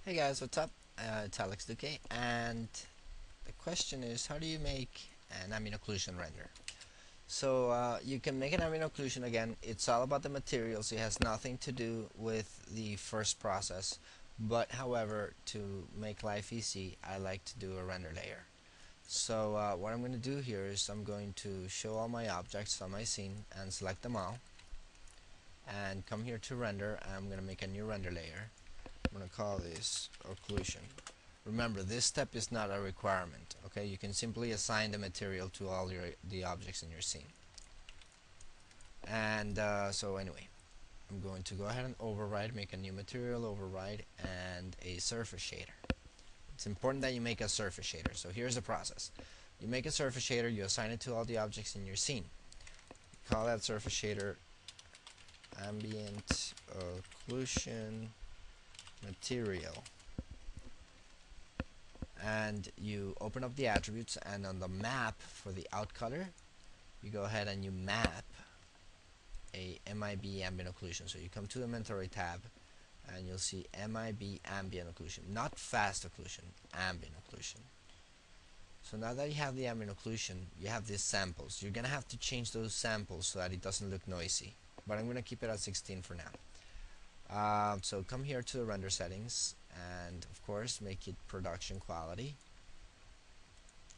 Hey guys, what's up? It's Alex Duque, and the question is, how do you make an ambient occlusion render? You can make an ambient occlusion. Again, it's all about the materials. It has nothing to do with the first process. But however, to make life easy, I like to do a render layer. What I'm going to do here is I'm going to show all my objects on my scene and select them all, and come here to render. And I'm going to make a new render layer. I'm going to call this occlusion. Remember, this step is not a requirement. Okay, you can simply assign the material to all the objects in your scene. Anyway, I'm going to go ahead and override, make a new material override, and a surface shader. It's important that you make a surface shader. So here's the process. You make a surface shader, you assign it to all the objects in your scene. Call that surface shader ambient occlusion material, and you open up the attributes, and on the map for the out color you go ahead and you map a MIB ambient occlusion. So you come to the inventory tab and you'll see MIB ambient occlusion, not fast occlusion, ambient occlusion. So now that you have the ambient occlusion, you have these samples. You're gonna have to change those samples so that it doesn't look noisy, but I'm gonna keep it at 16 for now. So come here to the render settings, and of course make it production quality.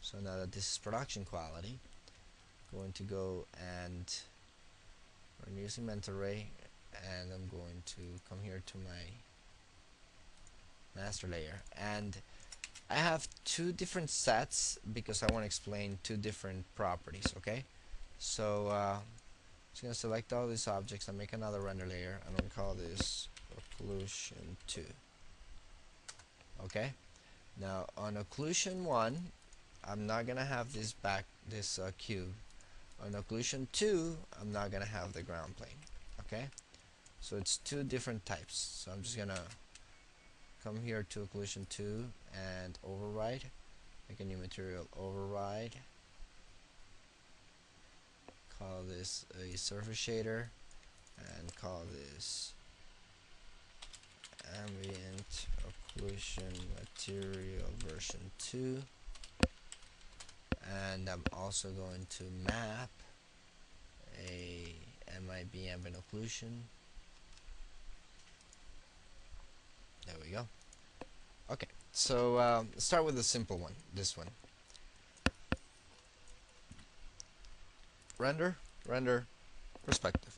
So now that this is production quality, I'm going to go and I'm using mental array, and I'm going to come here to my master layer, and I have two different sets because I want to explain two different properties. Okay, I'm just going to select all these objects and make another render layer. I'm going to call this occlusion 2. Okay, now on occlusion 1, I'm not going to have this cube. On occlusion 2, I'm not going to have the ground plane. Okay, so it's two different types. So I'm just going to come here to occlusion 2 and override, make a new material override, call this a surface shader, and call this ambient occlusion material version 2, and I'm also going to map a MIB ambient occlusion. There we go. Okay, let's start with a simple one, this one. Render, render, perspective.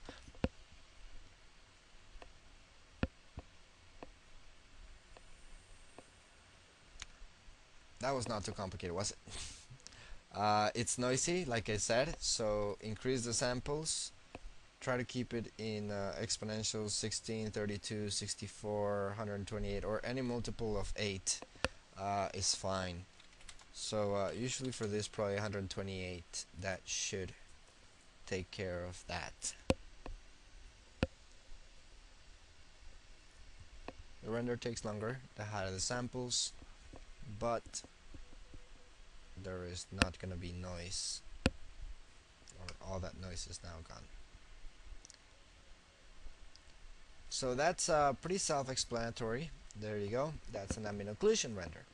That was not too complicated, was it? It's noisy, like I said, so increase the samples. Try to keep it in exponential 16, 32, 64, 128, or any multiple of 8 is fine. Usually for this, probably 128, that should take care of that. The render takes longer the higher the samples, but there is not going to be noise, or all that noise is now gone. So that's pretty self-explanatory. There you go. That's an ambient occlusion render.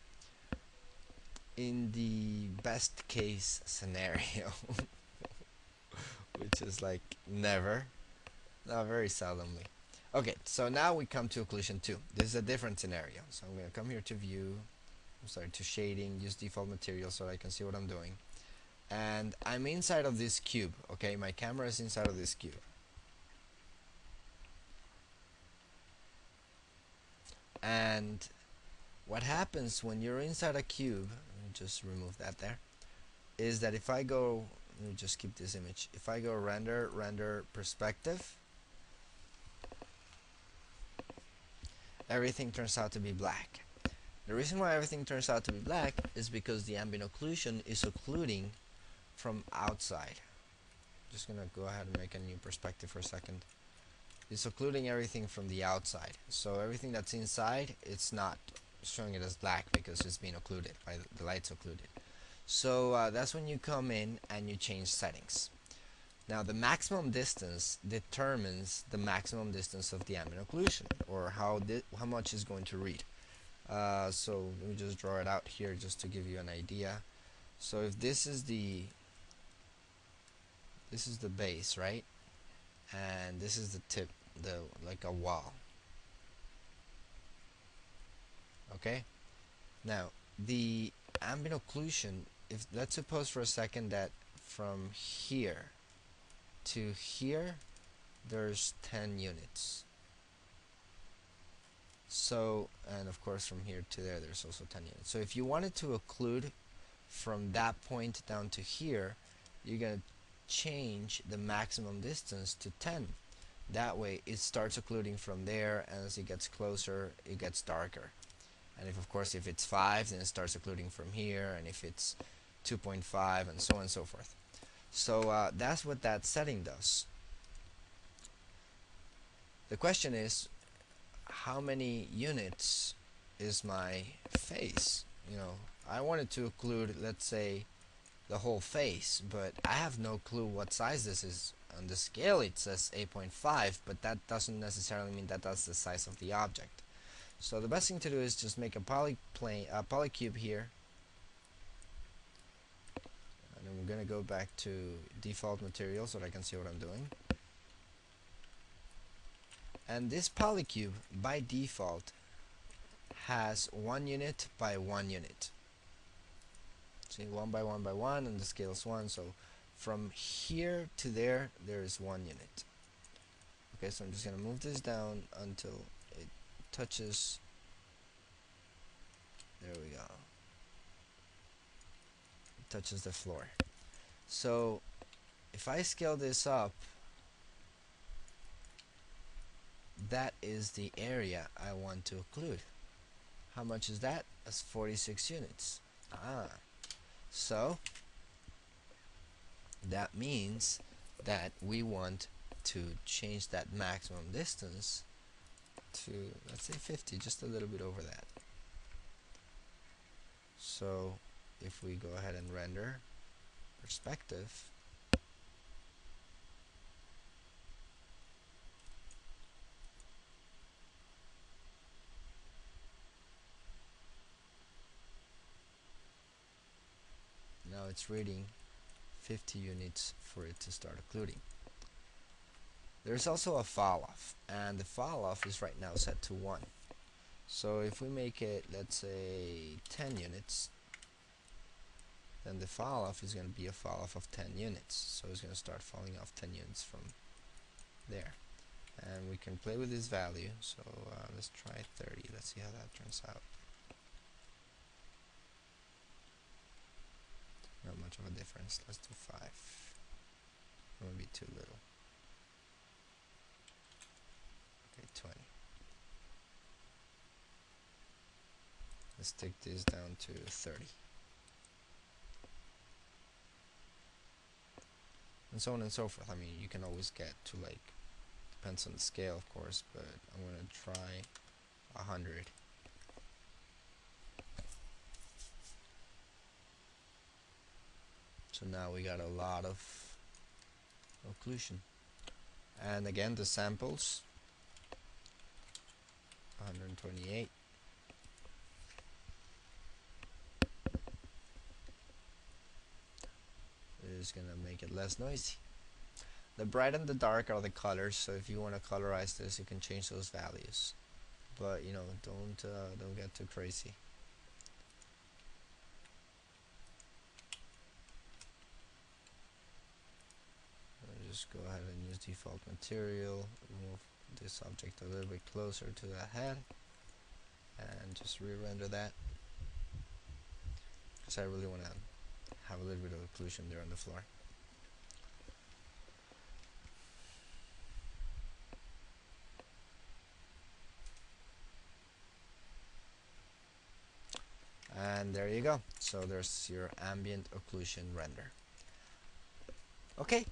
In the best case scenario, which is like never, not very seldomly. Okay, so now we come to occlusion 2. This is a different scenario. So I'm going to come here to view, to shading, use default material so I can see what I'm doing. And I'm inside of this cube, okay? My camera is inside of this cube. And what happens when you're inside a cube, let me just remove that there, is that if I go, let me just keep this image, if I go render, render, perspective, everything turns out to be black. The reason why everything turns out to be black is because the ambient occlusion is occluding from outside. Just gonna go ahead and make a new perspective for a second. It's occluding everything from the outside. So everything that's inside, it's not showing it as black because it's being occluded by the light's occluded. So that's when you come in and you change settings. Now the maximum distance determines the maximum distance of the ambient occlusion, or how much is going to read. So let me just draw it out here just to give you an idea. So if this is the base, right? And this is the tip, the like a wall. Okay? Now, the ambient occlusion, if let's suppose for a second that from here to here there's 10 units. So, and of course from here to there there's also 10 units. So if you wanted to occlude from that point down to here, you're going to change the maximum distance to 10. That way it starts occluding from there, and as it gets closer it gets darker. And if, of course, if it's 5, then it starts occluding from here, and if it's 2.5, and so on and so forth. So that's what that setting does. The question is, how many units is my face? You know, I wanted to occlude, let's say, the whole face, but I have no clue what size this is. On the scale it says 8.5, but that doesn't necessarily mean that that's the size of the object. So the best thing to do is just make a polycube here, and I'm going to go back to default material so that I can see what I'm doing. And this polycube by default has 1 unit by 1 unit. See, 1 by 1 by 1, and the scale is 1. So from here to there is 1 unit. Okay, so I'm just going to move this down until it touches. There we go. It touches the floor. So if I scale this up, that is the area I want to occlude. How much is that? That's 46 units. So that means that we want to change that maximum distance to, let's say, 50, just a little bit over that. So if we go ahead and render perspective, now it's reading 50 units for it to start occluding. There's also a fall off, and the fall off is right now set to 1. So if we make it, let's say, 10 units, then the fall off is going to be a fall off of 10 units. So it's going to start falling off 10 units from there. And we can play with this value. So let's try 30. Let's see how that turns out. Not much of a difference. Let's do 5. That would be too little. Okay, 20. Let's take this down to 30. And so on and so forth. I mean, you can always get to, like, depends on the scale, of course, but I'm going to try 100. So now we got a lot of occlusion. And again, the samples, 128. Is going to make it less noisy. The bright and the dark are the colors, so if you want to colorize this, you can change those values. But you know, don't get too crazy. I'll just go ahead and use default material, move this object a little bit closer to the head, and just re-render that, because I really want to have a little bit of occlusion there on the floor. And there you go. So there's your ambient occlusion render. Okay,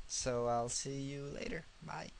so I'll see you later. Bye.